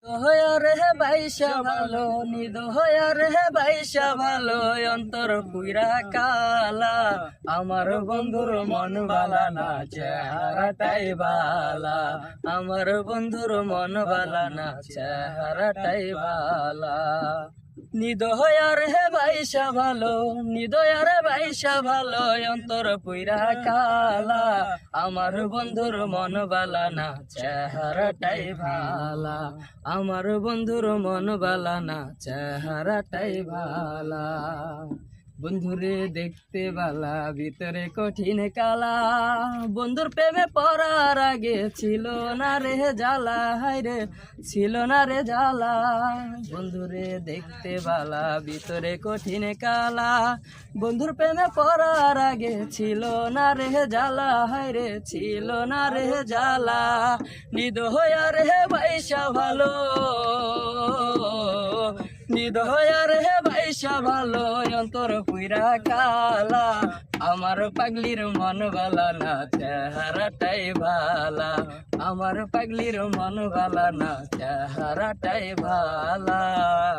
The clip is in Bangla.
রে বাইশা ভালো রে বাইশা ভালো অন্তর পুইরা কালা আমার বন্ধুর মন বালা না চেহারাটাই বালা আমার বন্ধুর মন বালা না চেহারাটাই বালা রে বাইশা ভালো রে বাইশা ভালো অন্তর পুইরা কালা আমার বন্ধুর মন বালা না চেহারাটাই ভালা আমার বন্ধুর মন বালা না চেহারাটাই ভালা বন্ধুরে দেখতে বালা ভিতরে কঠিন কালা বন্ধুর প্রেমে পড়ার আগে ছিল না রে জ্বালা হায়রে ছিল না রে জ্বালা বন্ধুরে দেখতে বালা ভিতরে কঠিন কালা বন্ধুর প্রেমে পড়ার আগে ছিল না রে জ্বালা হায়রে ছিল না রে জ্বালা রে বাইশা ভালো রে বাইশা ভালো অন্তর পুইরা কালা আমার পাগলির মন বালা না চেহারাটাই ভালা আমার পাগলির মন বালা না চেহারাটাই ভালা।